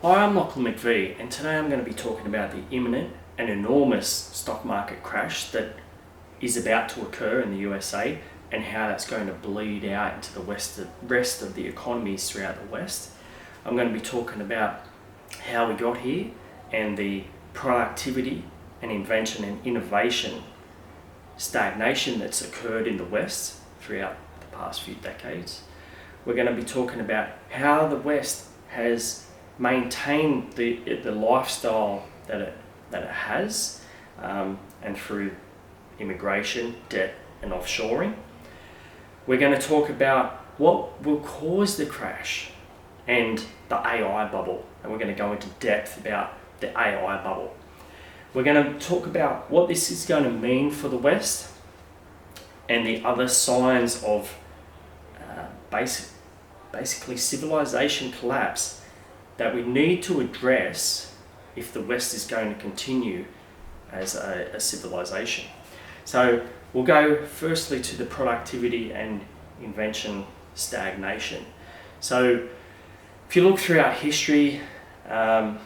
Hi, I'm Lachlan McVie, and today I'm going to be talking about the imminent and enormous stock market crash that is about to occur in the USA and how that's going to bleed out into the rest of the economies throughout the West. I'm going to be talking about how we got here and the productivity and invention and innovation stagnation that's occurred in the West throughout the past few decades. We're going to be talking about how the West has maintained the lifestyle that it has, and through immigration, debt, and offshoring. We're going to talk about what will cause the crash and the AI bubble, and we're going to go into depth about the AI bubble. We're going to talk about what this is going to mean for the West and the other signs of basically civilization collapse that we need to address if the West is going to continue as a civilization. So we'll go firstly to the productivity and invention stagnation. So if you look throughout history, we'll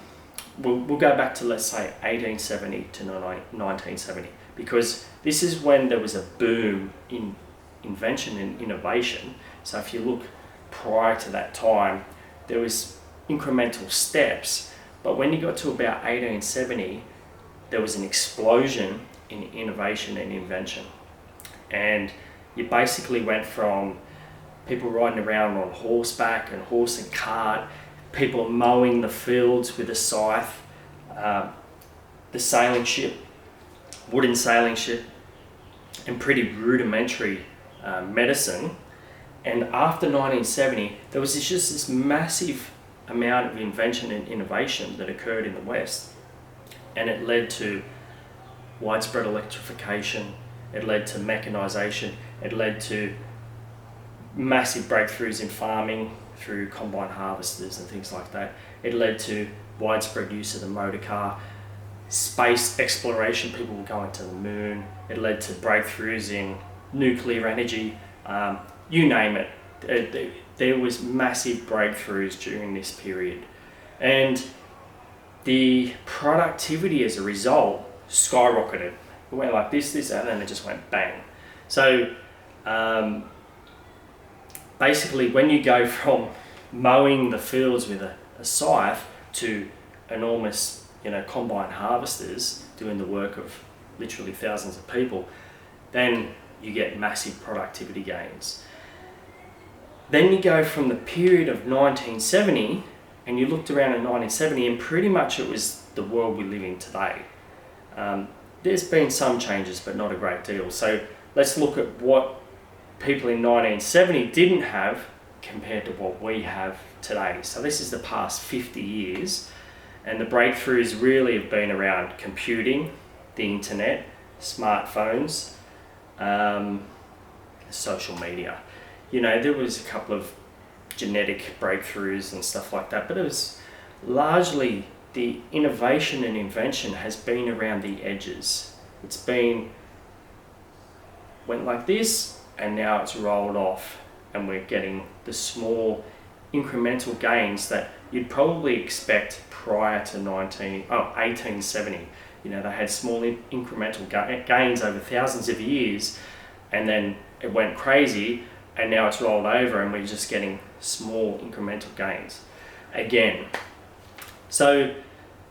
go back to, let's say, 1870 to 1970, because this is when there was a boom in invention and innovation. So if you look prior to that time, there was incremental steps, but when you got to about 1870, there was an explosion in innovation and invention. And you basically went from people riding around on horseback and horse and cart, people mowing the fields with a scythe, the sailing ship, wooden sailing ship, and pretty rudimentary medicine. And after 1970, there was just this massive amount of invention and innovation that occurred in the West. And it led to widespread electrification, it led to mechanization, it led to massive breakthroughs in farming through combine harvesters and things like that. It led to widespread use of the motor car, space exploration, people were going to the moon. It led to breakthroughs in nuclear energy, you name it. There was massive breakthroughs during this period. And the productivity as a result skyrocketed. It went like this, and then it just went bang. So basically, when you go from mowing the fields with a scythe to enormous, combine harvesters doing the work of literally thousands of people, then you get massive productivity gains. Then you go from the period of 1970, and you looked around in 1970, and pretty much it was the world we live in today. There's been some changes, but not a great deal. So let's look at what people in 1970 didn't have compared to what we have today. So this is the past 50 years, and the breakthroughs really have been around computing, the internet, smartphones, social media. There was a couple of genetic breakthroughs and stuff like that, but it was largely the innovation and invention has been around the edges. It's went like this, and now it's rolled off, and we're getting the small incremental gains that you'd probably expect prior to 1870. They had small incremental gains over thousands of years, and then it went crazy, and now it's rolled over, and we're just getting small incremental gains again. So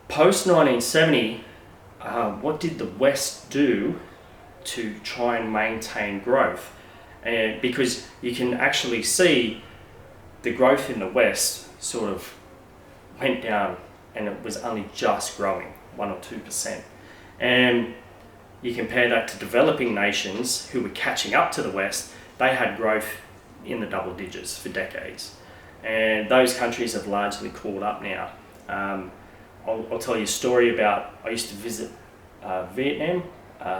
post 1970, what did the West do to try and maintain growth? And because you can actually see the growth in the West sort of went down, and it was only just growing 1 or 2%. And you compare that to developing nations who were catching up to the West, they had growth in the double digits for decades. And those countries have largely caught up now. I'll tell you a story about, I used to visit Vietnam.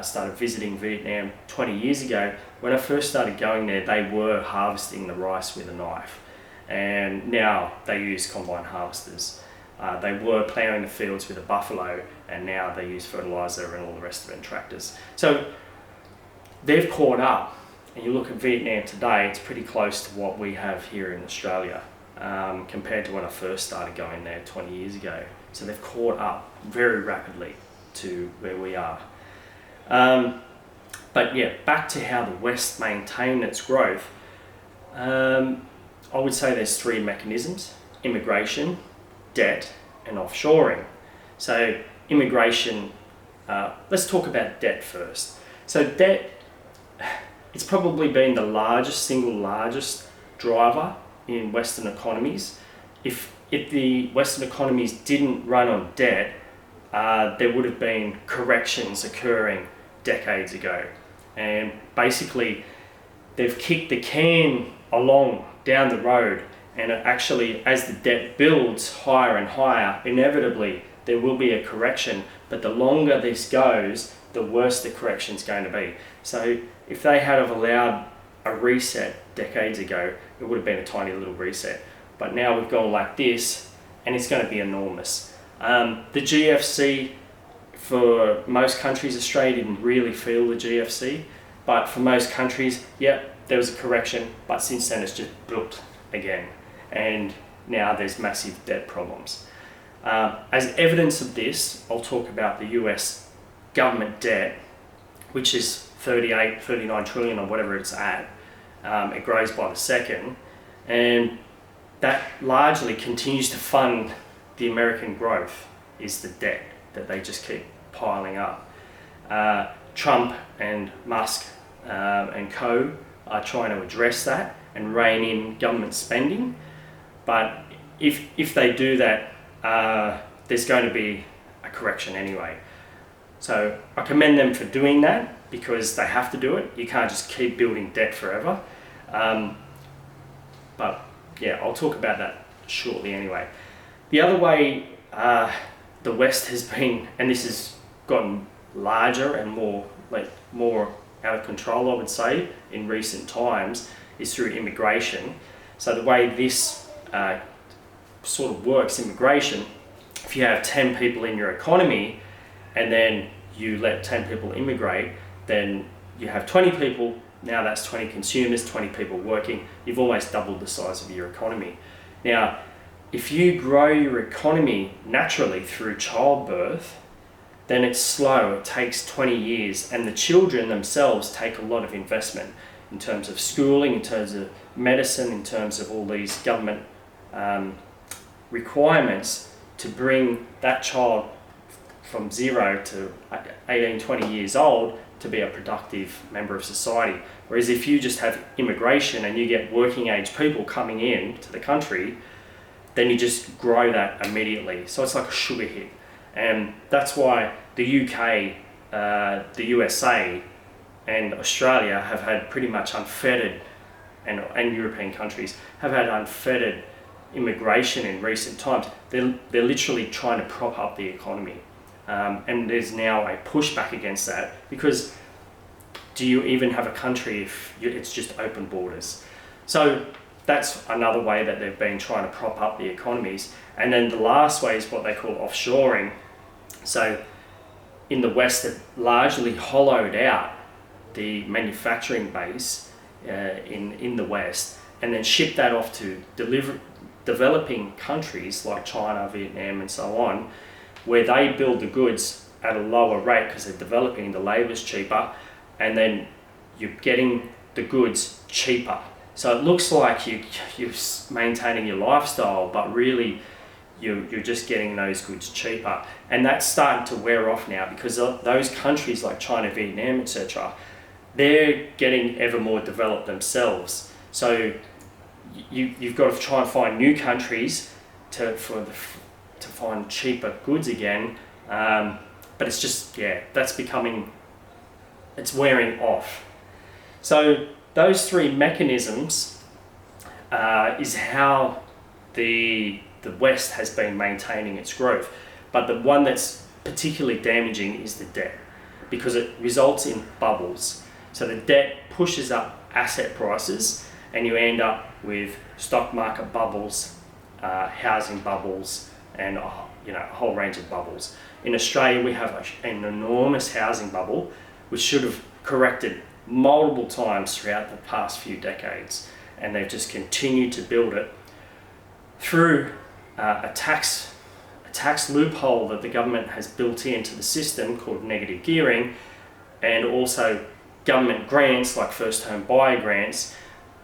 Started visiting Vietnam 20 years ago. When I first started going there, they were harvesting the rice with a knife, and now they use combine harvesters. They were plowing the fields with a buffalo, and now they use fertilizer and all the rest of it in tractors. So they've caught up, and you look at Vietnam today, it's pretty close to what we have here in Australia. compared to when I first started going there 20 years ago. So they've caught up very rapidly to where we are. But yeah, back to how the West maintained its growth. I would say there's three mechanisms: immigration, debt, and offshoring. So immigration, let's talk about debt first. So debt, it's probably been the single largest driver in Western economies. If the Western economies didn't run on debt, there would have been corrections occurring decades ago. And basically, they've kicked the can along down the road, and actually, as the debt builds higher and higher, inevitably there will be a correction. But the longer this goes, the worse the correction's going to be. So if they had have allowed a reset decades ago, it would have been a tiny little reset. But now we've gone like this, and it's going to be enormous. The GFC, for most countries, Australia didn't really feel the GFC, but for most countries, there was a correction, but since then it's just built again, and now there's massive debt problems. As evidence of this, I'll talk about the US government debt, which is 39 trillion or whatever it's at. It grows by the second, and that largely continues to fund the American growth, is the debt that they just keep piling up. Trump and Musk and co are trying to address that and rein in government spending, but if they do that, there's going to be a correction anyway. So I commend them for doing that, because they have to do it. You can't just keep building debt forever. But yeah, I'll talk about that shortly anyway. The other way the West has been, and this has gotten larger and more out of control, I would say, in recent times, is through immigration. So the way this sort of works, immigration, if you have 10 people in your economy and then you let 10 people immigrate, then you have 20 people. Now that's 20 consumers, 20 people working. You've almost doubled the size of your economy. Now, if you grow your economy naturally through childbirth, then it's slow. It takes 20 years, and the children themselves take a lot of investment in terms of schooling, in terms of medicine, in terms of all these government requirements to bring that child from 0 to 18, 20 years old to be a productive member of society. Whereas if you just have immigration and you get working age people coming in to the country, then you just grow that immediately. So it's like a sugar hit. And that's why the UK, the USA and Australia have had pretty much unfettered, and European countries have had unfettered immigration in recent times. They're literally trying to prop up the economy. And there's now a pushback against that, because do you even have a country if it's just open borders? So that's another way that they've been trying to prop up the economies. And then the last way is what they call offshoring. So in the West, they've largely hollowed out the manufacturing base in the West, and then shipped that off to developing countries like China, Vietnam and so on, where they build the goods at a lower rate because they're developing, the labour's cheaper, and then you're getting the goods cheaper. So it looks like you're maintaining your lifestyle, but really you're just getting those goods cheaper. And that's starting to wear off now, because those countries like China, Vietnam, etc., they're getting ever more developed themselves. So you've got to try and find new countries to find cheaper goods again. But it's just, it's wearing off. So those three mechanisms is how the West has been maintaining its growth. But the one that's particularly damaging is the debt, because it results in bubbles. So the debt pushes up asset prices, and you end up with stock market bubbles, housing bubbles, and a whole range of bubbles. In Australia, we have an enormous housing bubble, which should have corrected multiple times throughout the past few decades, and they've just continued to build it. through a tax loophole that the government has built into the system called negative gearing, and also government grants like first home buyer grants,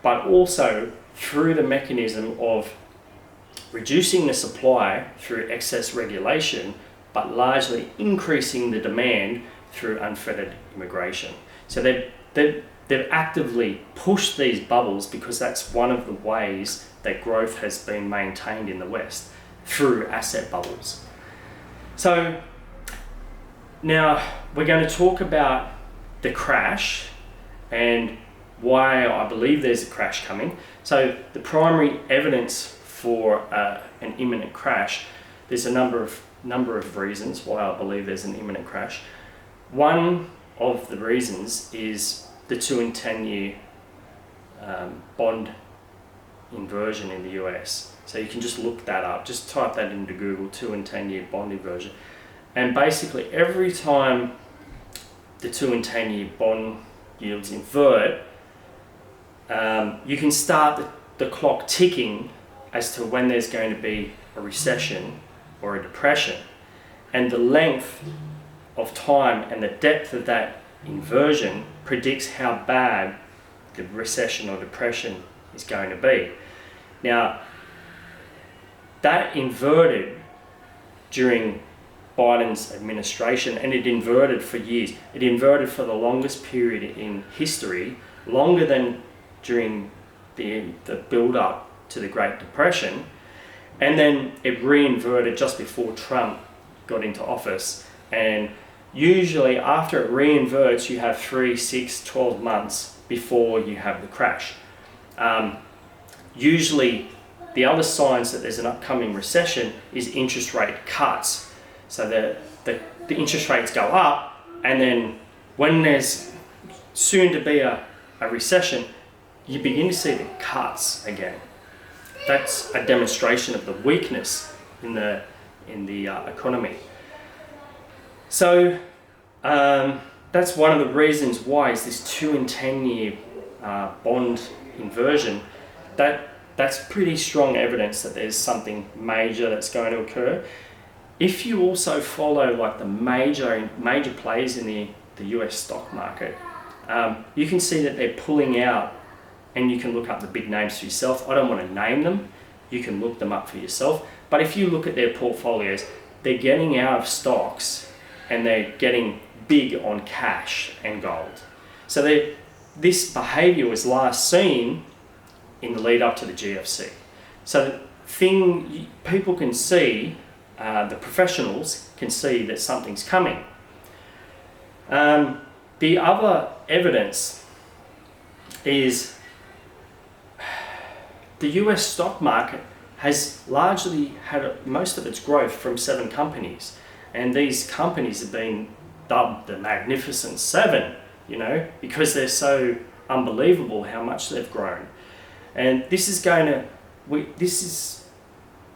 but also through the mechanism of reducing the supply through excess regulation, but largely increasing the demand through unfettered immigration. So they've actively pushed these bubbles because that's one of the ways that growth has been maintained in the West, through asset bubbles. So now we're going to talk about the crash and why I believe there's a crash coming. So the primary evidence for an imminent crash, there's a number of reasons why I believe there's an imminent crash. One of the reasons is the 2 and 10 year bond inversion in the US. So you can just look that up, just type that into Google, 2 and 10 year bond inversion. And basically every time the 2 and 10 year bond yields invert, you can start the clock ticking as to when there's going to be a recession or a depression. And the length of time and the depth of that inversion predicts how bad the recession or depression is going to be. Now, that inverted during Biden's administration, and it inverted for years. It inverted for the longest period in history, longer than during the build-up to the Great Depression, and then it re-inverted just before Trump got into office. And usually after it re-inverts, you have 3, 6, 12 months before you have the crash. Usually the other signs that there's an upcoming recession is interest rate cuts. So the interest rates go up, and then when there's soon to be a recession, you begin to see the cuts again. That's a demonstration of the weakness in the economy. So that's one of the reasons why is this 2 and 10 year bond inversion. That's pretty strong evidence that there's something major that's going to occur. If you also follow like the major players in the US stock market, you can see that they're pulling out, and you can look up the big names for yourself. I don't want to name them. You can look them up for yourself. But if you look at their portfolios, they're getting out of stocks and they're getting big on cash and gold. So this behavior was last seen in the lead up to the GFC. So people can see, the professionals can see that something's coming. The other evidence is the US stock market has largely had most of its growth from 7 companies. And these companies have been dubbed the Magnificent Seven, because they're so unbelievable how much they've grown. And this is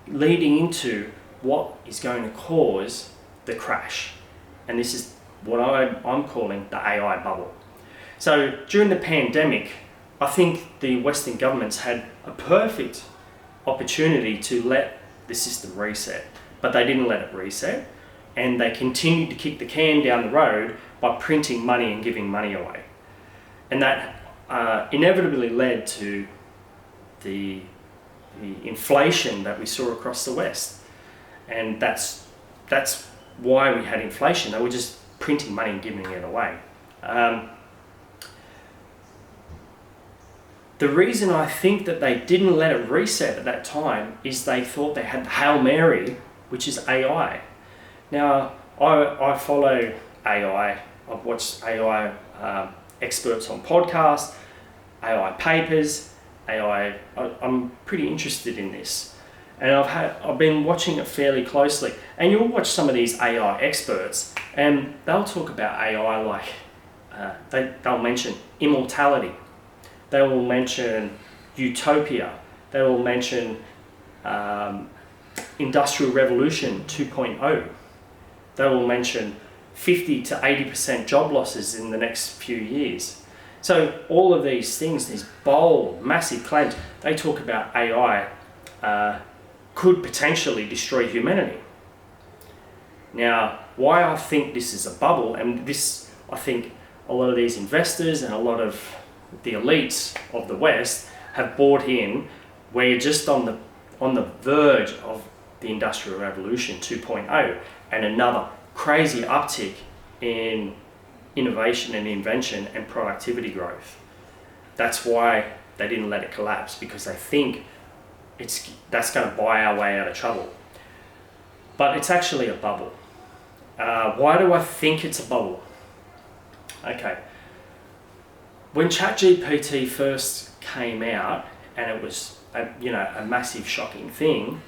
leading into what is going to cause the crash. And this is what I'm calling the AI bubble. So during the pandemic, I think the Western governments had a perfect opportunity to let the system reset, but they didn't let it reset, and they continued to kick the can down the road by printing money and giving money away. And that inevitably led to the inflation that we saw across the West. And that's why we had inflation. They were just printing money and giving it away. The reason I think that they didn't let it reset at that time is they thought they had the Hail Mary, which is AI. Now, I follow AI. I've watched AI experts on podcasts, AI papers, AI. I'm pretty interested in this. And I've been watching it fairly closely. And you'll watch some of these AI experts, and they'll talk about AI like, they'll mention immortality. They will mention utopia. They will mention Industrial Revolution 2.0. They will mention 50 to 80% job losses in the next few years. So all of these things, these bold, massive claims, they talk about AI could potentially destroy humanity. Now, why I think this is a bubble, and this, I think a lot of these investors and a lot of the elites of the West have bought in, we're just on the verge of the Industrial Revolution 2.0 and another crazy uptick in innovation and invention and productivity growth. That's why they didn't let it collapse, because they think that's going to buy our way out of trouble. But it's actually a bubble. Why do I think it's a bubble? Okay. When ChatGPT first came out, and it was a massive shocking thing,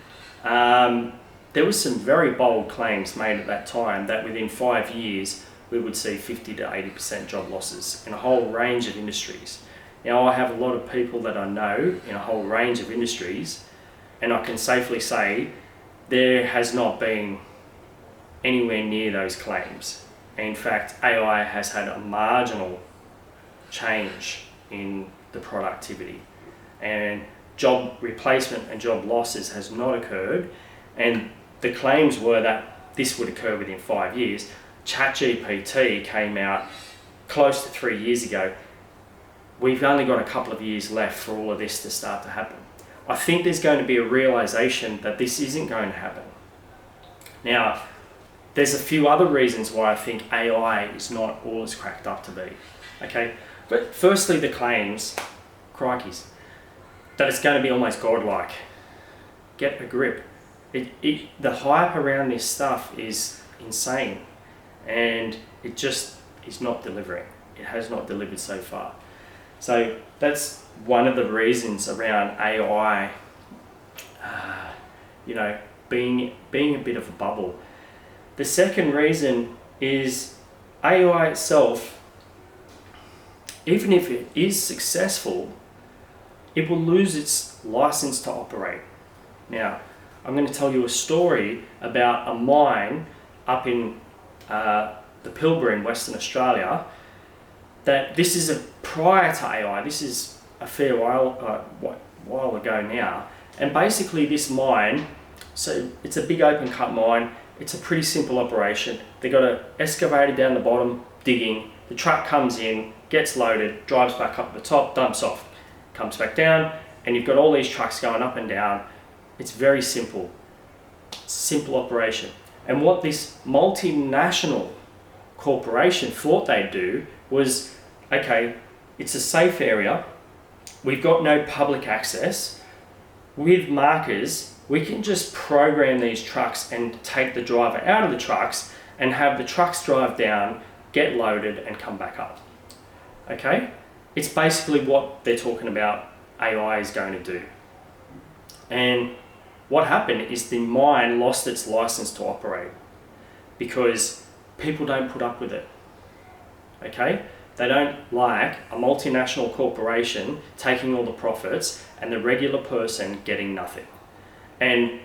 there was some very bold claims made at that time that within 5 years we would see 50 to 80% job losses in a whole range of industries. Now, I have a lot of people that I know in a whole range of industries, and I can safely say there has not been anywhere near those claims. In fact, AI has had a marginal change in the productivity, and job replacement and job losses has not occurred, and the claims were that this would occur within 5 years. ChatGPT came out close to 3 years ago. We've only got a couple of years left for all of this to start to happen. I think there's going to be a realization that this isn't going to happen. Now, there's a few other reasons why I think AI is not all it's cracked up to be. Okay, but firstly, the claims, crikeys, that it's going to be almost godlike. Get a grip. The hype around this stuff is insane, and it just is not delivering. It has not delivered so far. So that's one of the reasons around AI, being a bit of a bubble. The second reason is AI itself, even if it is successful, it will lose its license to operate. Now, I'm going to tell you a story about a mine up in the Pilbara in Western Australia. That this is prior to AI. This is a fair while ago now. And basically, this mine, so it's a big open cut mine. It's a pretty simple operation. They got an excavator down the bottom digging. The truck comes in, gets loaded, drives back up the top, dumps off, comes back down, and you've got all these trucks going up and down. It's very simple operation. And what this multinational corporation thought they'd do was, okay, it's a safe area, we've got no public access, with markers we can just program these trucks and take the driver out of the trucks and have the trucks drive down, get loaded and come back up. Okay, it's basically what they're talking about AI is going to do. And what happened is the mine lost its license to operate because people don't put up with it. Okay, they don't like a multinational corporation taking all the profits and the regular person getting nothing. And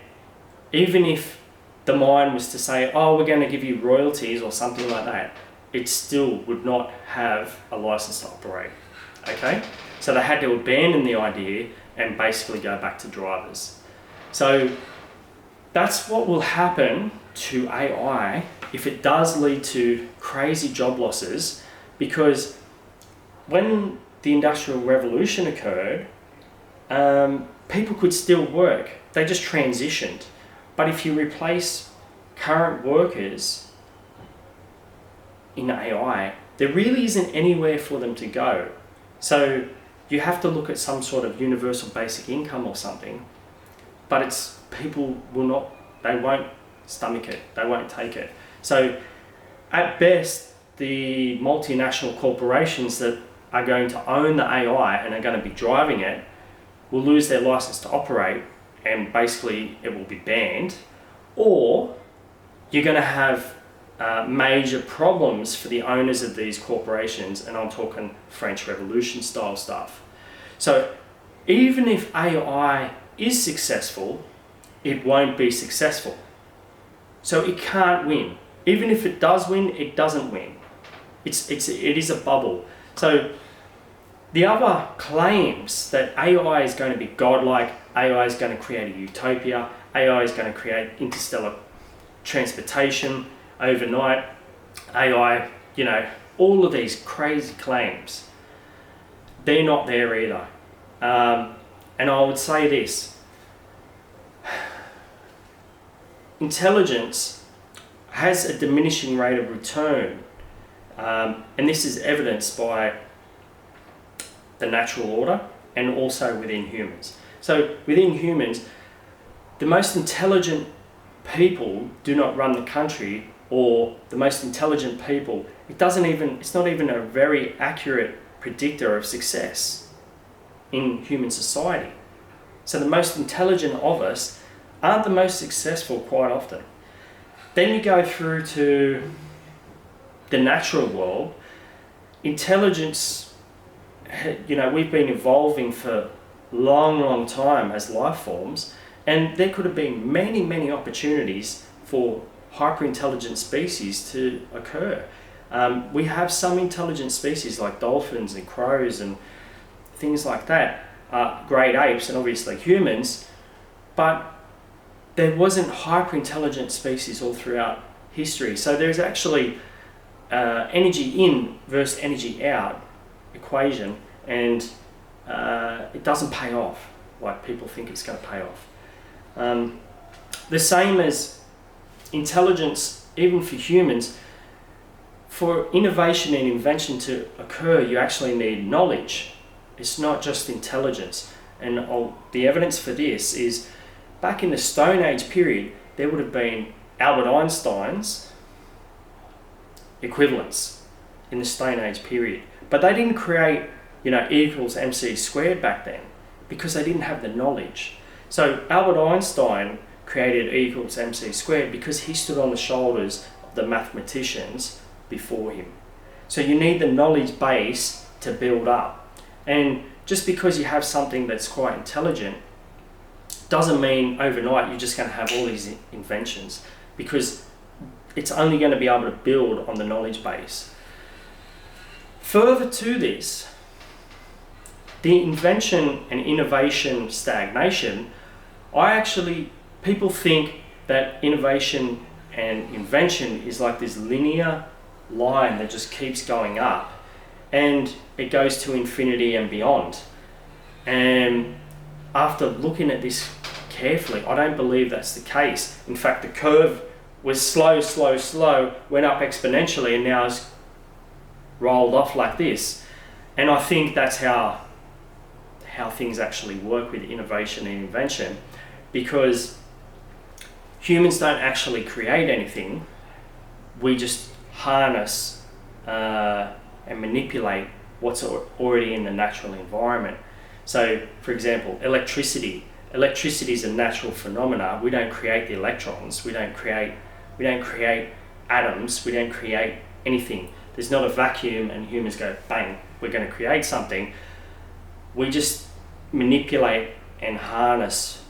even if the mine was to say, oh, we're going to give you royalties or something like that, it still would not have a license to operate. Okay, so they had to abandon the idea and basically go back to drivers. So that's what will happen to AI if it does lead to crazy job losses, because when the Industrial Revolution occurred, people could still work. They just transitioned. But if you replace current workers in AI, there really isn't anywhere for them to go. So you have to look at some sort of universal basic income or something, but people won't stomach it, they won't take it. So at best, the multinational corporations that are going to own the AI and are going to be driving it will lose their license to operate, and basically it will be banned, or you're going to have major problems for the owners of these corporations, and I'm talking French Revolution style stuff. So even if AI is successful, it won't be successful. So it can't win. Even if it does win, it doesn't win. It is a bubble. So the other claims that AI is going to be godlike, AI is going to create a utopia. AI is going to create interstellar transportation overnight. AI, all of these crazy claims, they're not there either. And I would say this: intelligence has a diminishing rate of return, and this is evidenced by the natural order and also within humans. So within humans, the most intelligent people do not run the country, or the most intelligent people, it's not even a very accurate predictor of success in human society. So the most intelligent of us aren't the most successful quite often. Then you go through to the natural world. Intelligence, we've been evolving for long time as life forms, and there could have been many opportunities for hyper-intelligent species to occur. We have some intelligent species like dolphins and crows and things like that, great apes and obviously humans, but there wasn't hyper-intelligent species all throughout history. So there's actually energy in versus energy out equation, and it doesn't pay off like people think it's going to pay off. The same as intelligence, even for humans, for innovation and invention to occur, you actually need knowledge. It's not just intelligence. And the evidence for this is back in the Stone Age period, there would have been Albert Einstein's equivalents in the Stone Age period. But they didn't create, E equals mc squared back then because they didn't have the knowledge. So Albert Einstein created E equals mc squared because he stood on the shoulders of the mathematicians before him. So you need the knowledge base to build up. And just because you have something that's quite intelligent doesn't mean overnight you're just going to have all these inventions, because it's only going to be able to build on the knowledge base. Further to this, the invention and innovation stagnation, people think that innovation and invention is like this linear line that just keeps going up and it goes to infinity and beyond. And after looking at this carefully, I don't believe that's the case. In fact, the curve was slow, went up exponentially, and now it's rolled off like this. And I think that's how things actually work with innovation and invention, because humans don't actually create anything. We just harness and manipulate what's already in the natural environment. So, for example, electricity. Electricity is a natural phenomena. We don't create the electrons. We don't create atoms. We don't create anything. There's not a vacuum and humans go, bang, we're going to create something. We just manipulate and harness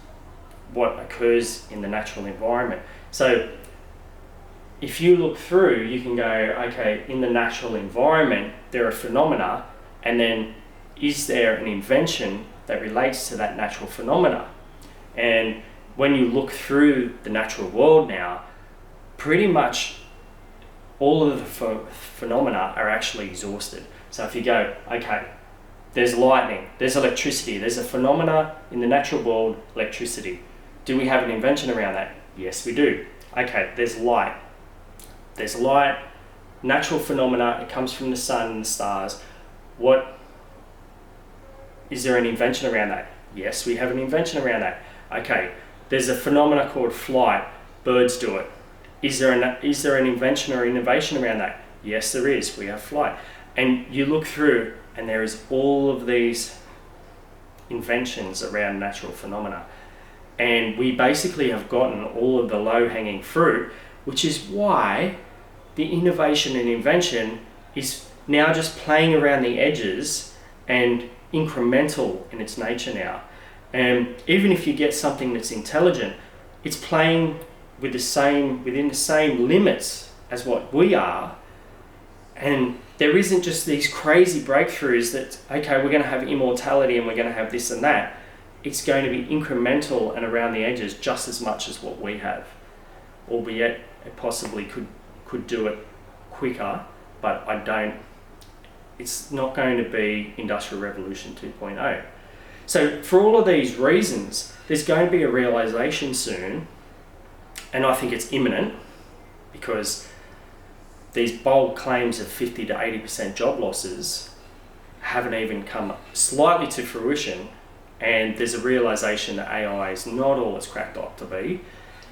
what occurs in the natural environment. So if you look through, you can go, okay, in the natural environment, there are phenomena, and then is there an invention that relates to that natural phenomena? And when you look through the natural world now, pretty much all of the phenomena are actually exhausted. So if you go, okay, there's lightning, there's electricity, there's a phenomena in the natural world, electricity. Do we have an invention around that? Yes, we do. Okay, there's light. There's light, natural phenomena, it comes from the sun and the stars. Is there an invention around that? Yes, we have an invention around that. Okay, there's a phenomena called flight, birds do it. Is there an invention or innovation around that? Yes, there is, we have flight. And you look through and there is all of these inventions around natural phenomena. And we basically have gotten all of the low-hanging fruit, which is why the innovation and invention is now just playing around the edges and incremental in its nature now. And even if you get something that's intelligent, it's playing within the same limits as what we are. And there isn't just these crazy breakthroughs that, okay, we're going to have immortality and we're going to have this and that. it's going to be incremental and around the edges just as much as what we have, albeit it possibly could do it quicker, but it's not going to be Industrial Revolution 2.0. So for all of these reasons, there's going to be a realization soon, and I think it's imminent, because these bold claims of 50 to 80% job losses haven't even come slightly to fruition, and there's a realization that AI is not all it's cracked up to be,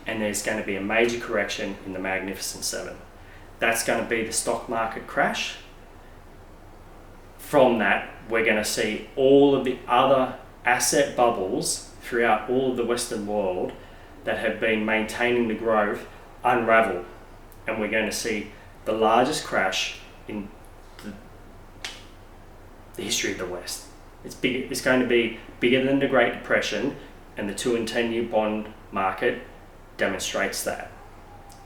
and there's going to be a major correction in the Magnificent Seven. That's going to be the stock market crash. From that, we're going to see all of the other asset bubbles throughout all of the Western world that have been maintaining the growth unravel, and we're going to see the largest crash in the history of the West. It's going to be bigger than the Great Depression, and the 2 and 10-year bond market demonstrates that.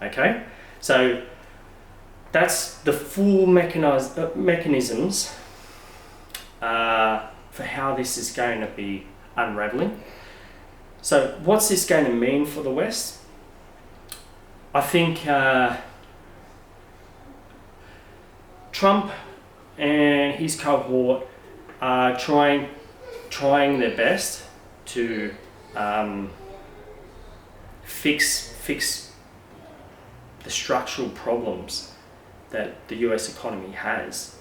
Okay, so that's the full mechanisms for how this is going to be unraveling. So what's this going to mean for the West? I think Trump and his cohort are trying their best to fix the structural problems that the US economy has.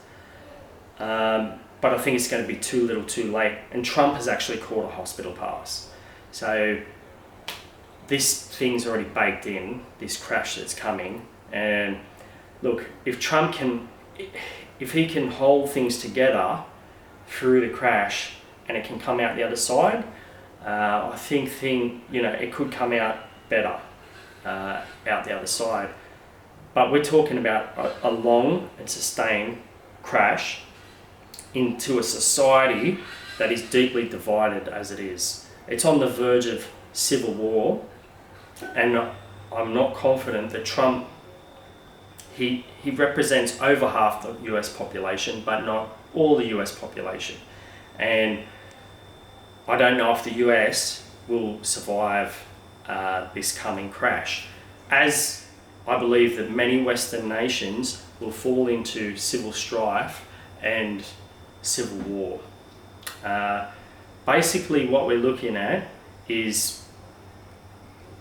But I think it's going to be too little too late. And Trump has actually called a hospital pass. So this thing's already baked in, this crash that's coming. And look, if he can hold things together through the crash and it can come out the other side, I think it could come out better out the other side. But we're talking about a long and sustained crash into a society that is deeply divided as it is. It's on the verge of civil war, and I'm not confident that Trump, he represents over half the US population, but not all the US population. And I don't know if the US will survive this coming crash, as I believe that many Western nations will fall into civil strife and civil war. Basically what we're looking at is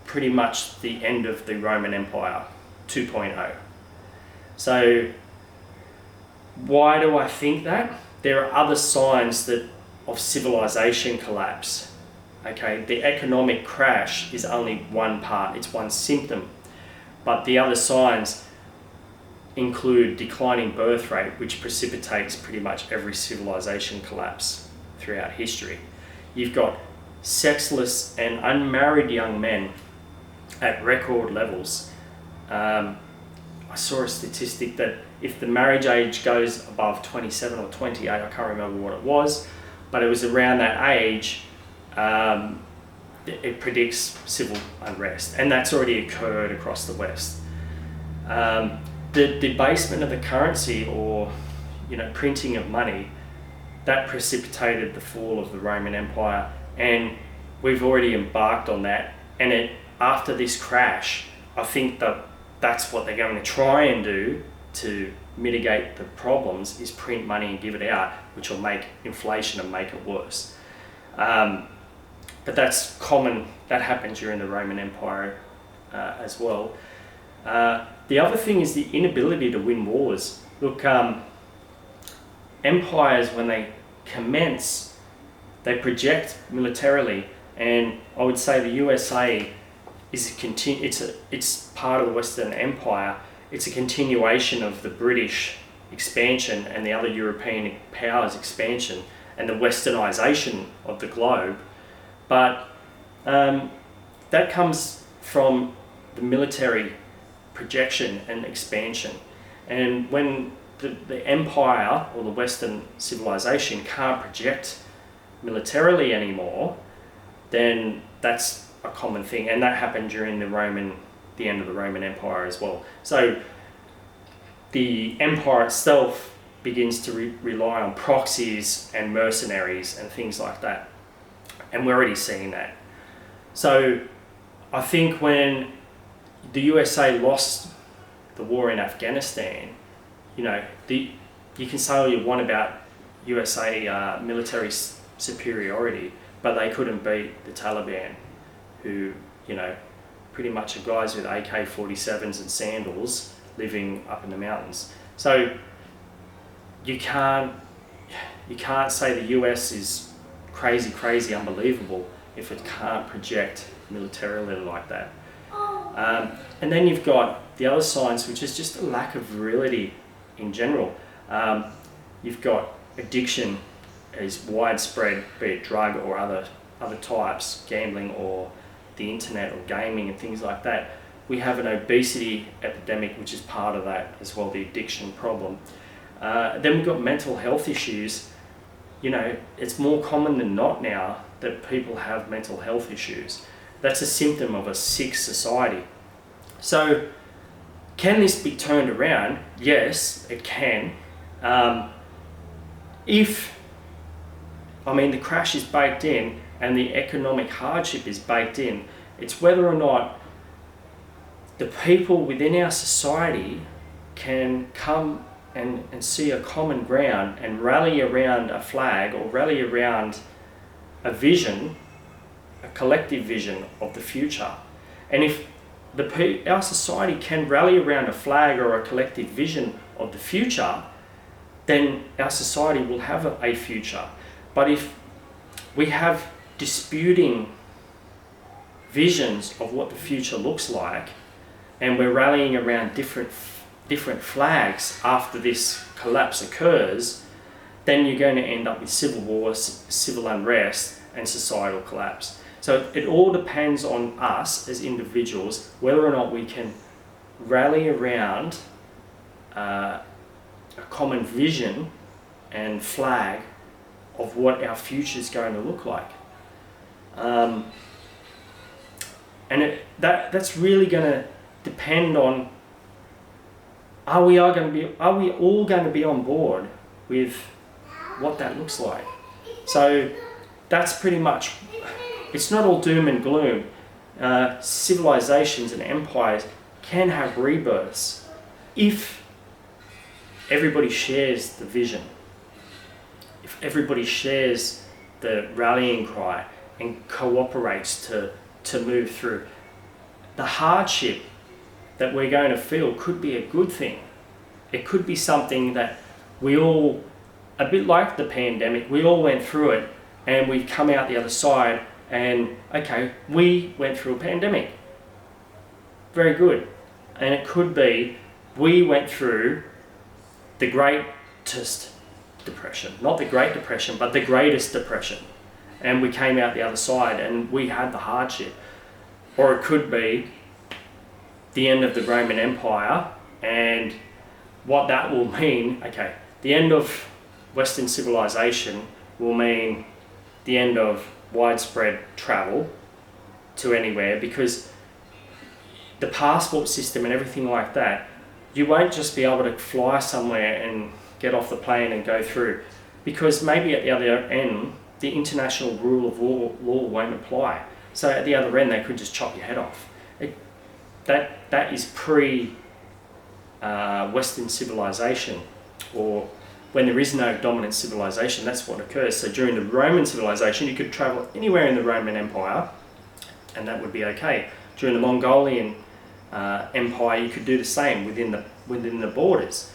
pretty much the end of the Roman Empire 2.0. So why do I think that? There are other signs of civilization collapse. Okay, the economic crash is only one part, it's one symptom. But the other signs include declining birth rate, which precipitates pretty much every civilization collapse throughout history. You've got sexless and unmarried young men at record levels. I saw a statistic that if the marriage age goes above 27 or 28, I can't remember what it was, but it was around that age, it predicts civil unrest, and that's already occurred across the West. The debasement of the currency, or printing of money, that precipitated the fall of the Roman Empire, and we've already embarked on that. And after this crash, I think that's what they're going to try and do to mitigate the problems, is print money and give it out, which will make inflation and make it worse. But that's common, that happened during the Roman Empire as well. The other thing is the inability to win wars. Look, empires, when they commence, they project militarily, and I would say the USA is it's part of the Western Empire. It's a continuation of the British expansion and the other European powers' expansion and the westernization of the globe. But that comes from the military projection and expansion. And when the empire or the Western civilization can't project militarily anymore, then that's a common thing. And that happened during the end of the Roman Empire as well. So the empire itself begins to rely on proxies and mercenaries and things like that. And we're already seeing that. So I think when the USA lost the war in Afghanistan, you know, you can say all you want about USA military superiority, but they couldn't beat the Taliban, who, you know, pretty much are guys with AK-47s and sandals living up in the mountains. So you can't say the US is crazy unbelievable if it can't project militarily like that. And then you've got the other signs, which is just a lack of virility in general. You've got addiction is widespread, be it drug or other types, gambling or the internet or gaming and things like that. We have an obesity epidemic, which is part of that as well, the addiction problem. Then we've got mental health issues. You know, it's more common than not now that people have mental health issues. That's a symptom of a sick society. So, can this be turned around? Yes, it can. The crash is baked in and the economic hardship is baked in. It's whether or not the people within our society can come and see a common ground and rally around a flag or rally around a vision, a collective vision of the future. And if our society can rally around a flag or a collective vision of the future, then our society will have a future. But if we have disputing visions of what the future looks like, and we're rallying around different flags after this collapse occurs, then you're going to end up with civil wars, civil unrest, and societal collapse. So it all depends on us as individuals, whether or not we can rally around a common vision and flag of what our future is going to look like. That's really going to depend on, are we all going to be on board with what that looks like? So that's pretty much, it's not all doom and gloom. Civilizations and empires can have rebirths if everybody shares the vision, if everybody shares the rallying cry and cooperates to move through. The hardship that we're going to feel could be a good thing. It could be something that we all, a bit like the pandemic, we all went through it and we've come out the other side and, okay, we went through a pandemic. Very good. And it could be we went through the greatest depression, not the Great Depression, but the greatest depression. And we came out the other side and we had the hardship. Or it could be the end of the Roman Empire, and what that will mean, okay, the end of Western civilization will mean the end of widespread travel to anywhere, because the passport system and everything like that, you won't just be able to fly somewhere and get off the plane and go through, because maybe at the other end the international rule of law won't apply. So at the other end they could just chop your head off. That is pre-Western civilization, or when there is no dominant civilization, that's what occurs. So during the Roman civilization, you could travel anywhere in the Roman Empire, and that would be okay. During the Mongolian Empire, you could do the same within the borders.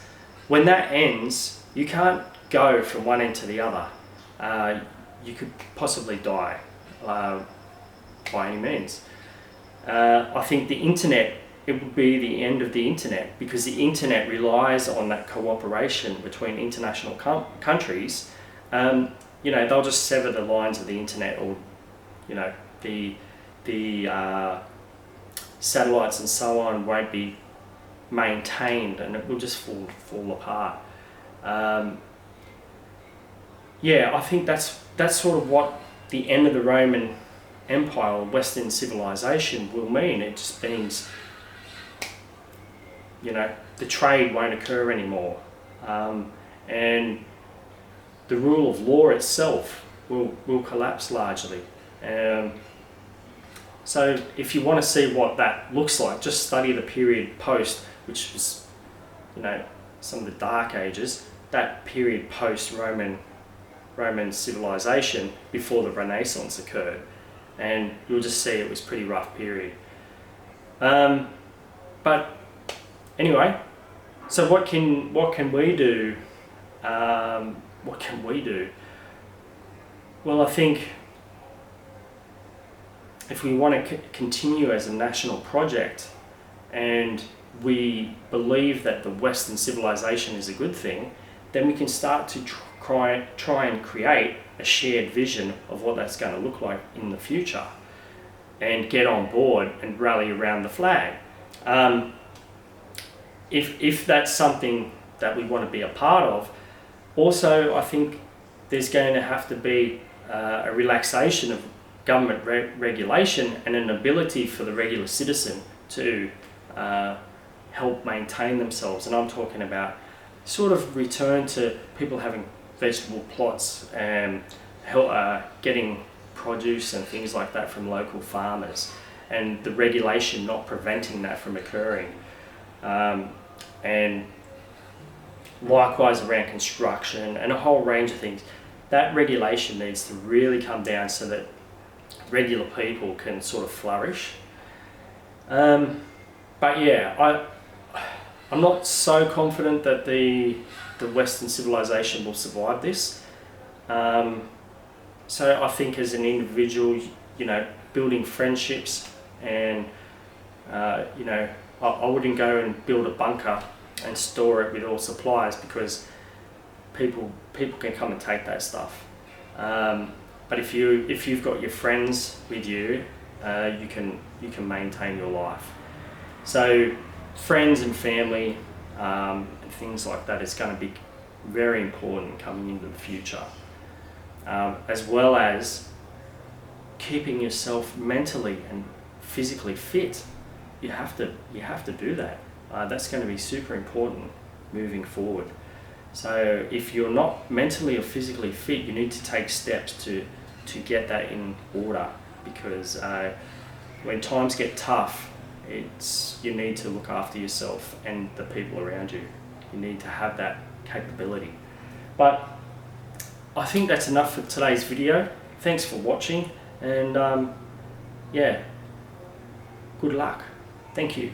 When that ends, you can't go from one end to the other. You could possibly die by any means. I think the internet, it would be the end of the internet, because the internet relies on that cooperation between international countries. They'll just sever the lines of the internet, or the satellites and so on won't be maintained, and it will just fall apart. I think that's sort of what the end of the Roman Empire or Western civilization will mean. It just means, the trade won't occur anymore, and the rule of law itself will collapse largely. So if you want to see what that looks like, just study the period post, which was, some of the Dark Ages, that period post Roman civilization before the Renaissance occurred, and you'll just see it was pretty rough period. But anyway, so what can we do? What can we do? Well, I think if we want to continue as a national project, and we believe that the Western civilization is a good thing, then we can start to try and create a shared vision of what that's going to look like in the future, and get on board and rally around the flag. If that's something that we want to be a part of, also I think there's going to have to be a relaxation of government regulation and an ability for the regular citizen to help maintain themselves. And I'm talking about sort of return to people having vegetable plots and getting produce and things like that from local farmers, and the regulation not preventing that from occurring. And likewise around construction and a whole range of things. That regulation needs to really come down so that regular people can sort of flourish. But yeah, I'm not so confident that the Western civilization will survive this. So I think as an individual, building friendships, and I wouldn't go and build a bunker and store it with all supplies, because people can come and take that stuff. But if you've got your friends with you, you can maintain your life. So friends and family and things like that is going to be very important coming into the future, as well as keeping yourself mentally and physically fit. You have to do that. That's going to be super important moving forward. So if you're not mentally or physically fit, you need to take steps to get that in order, because when times get tough, you need to look after yourself and the people around you. You need to have that capability. But I think that's enough for today's video. Thanks for watching, and yeah, good luck. Thank you.